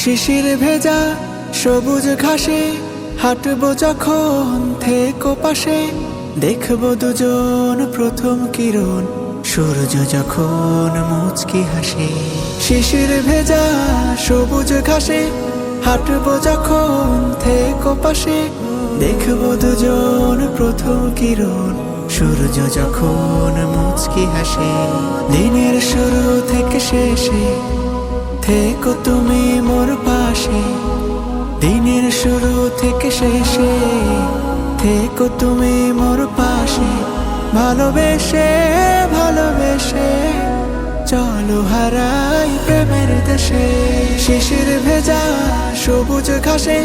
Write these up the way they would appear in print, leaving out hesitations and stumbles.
শিশির ভেজা সবুজ ঘাসে হাঁটবো যখন থেকো পাশে, দেখবো দুজন প্রথম কিরণ সূর্য যখন মুচকি হাসে। শিশির ভেজা সবুজ ঘাসে হাঁটবো যখন থেকো পাশে, দেখবো দুজন প্রথম কিরণ সূর্য যখন মুচকি হাসে। দিনের শুরু থেকে শেষে থেকো তুমি মোর পাশে, দিনের শুরু থেকে শেষে থেকো তুমি মোর পাশে। ভালোবেসে ভালোবেসে চলো হারাই প্রেমের দেশে। শিশির ভেজা সবুজ ঘাসে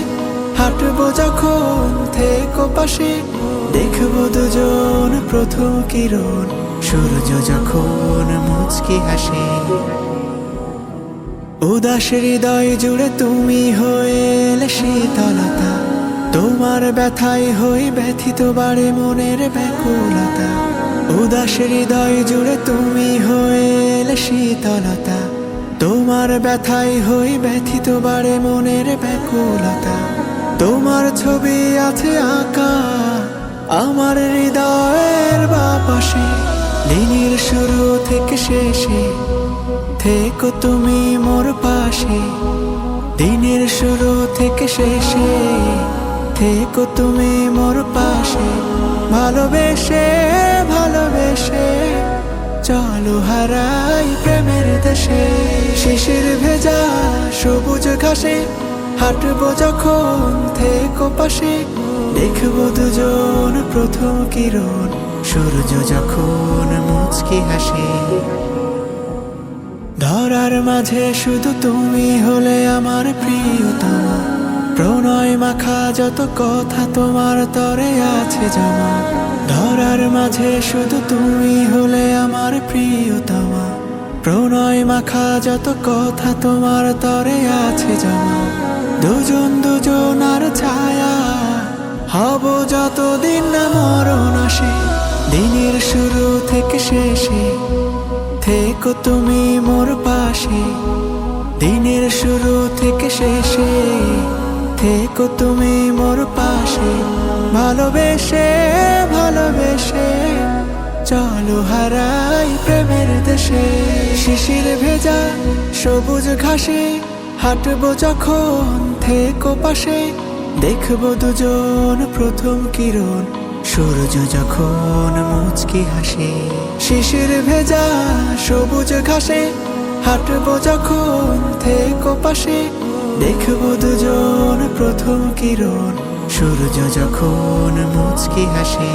হাঁটবো যখন থেকো পাশে, দেখবো দুজন প্রথম কিরণ সূর্য যখন মুচকি হাসে। উদাস হৃদয় জুড়ে তুমি হয়ে এলে শীতলতা, তোমার ব্যথায় হই ব্যথিত বাড়ে মনের ব্যাকুলতা। উদাস হৃদয় জুড়ে তুমি হয়ে এলে শীতলতা, তোমার ব্যথায় হই ব্যথিত বাড়ে মনের ব্যাকুলতা। তোমার ছবি আছে আঁকা আমার হৃদয়ের বাপাশে, দিনের শুরু থেকে শেষে থেকো তুমি মোর পাশে। দিনের শুরু থেকে শেষে থেকো তুমি মোর পাশে। ভালোবেসে ভালোবেসে চলো হারাই প্রেমের দেশে। শিশির ভেজা সবুজ ঘাসে হাঁটবো যখন থেকো পাশে, দেখবো দুজন প্রথম কিরণ সূর্য যখন মুচকি হাসে। ধরার মাঝে শুধু তুমি হলে আমার প্রিয়তমা, প্রণয় মাখা যত কথা তোমার তরে আছে জমা। ধরার মাঝে শুধু তুমি হলে আমার প্রিয়তমা, প্রণয় মাখা যত কথা তোমার তরে আছে জমা। দুজন দুজনার ছায়া হব যতদিন না মরণ আসে, দিনের শুরু থেকে শেষে থেকো তুমি মোর পাশে। দিনের শুরু থেকে শেষে থেকো তুমি মোর পাশে। ভালোবেসে ভালোবেসে চলো হারাই প্রেমের দেশে। শিশির ভেজা সবুজ ঘাসে হাঁটবো যখন থেকো পাশে, দেখবো দুজন প্রথম কিরণ সূর্য যখন মুচকি হাসে। শিশির ভেজা সবুজ ঘাসে হাঁটবো যখন থেকো পাশে, দেখবো দুজন প্রথম কিরণ সূর্য যখন মুচকি হাসে।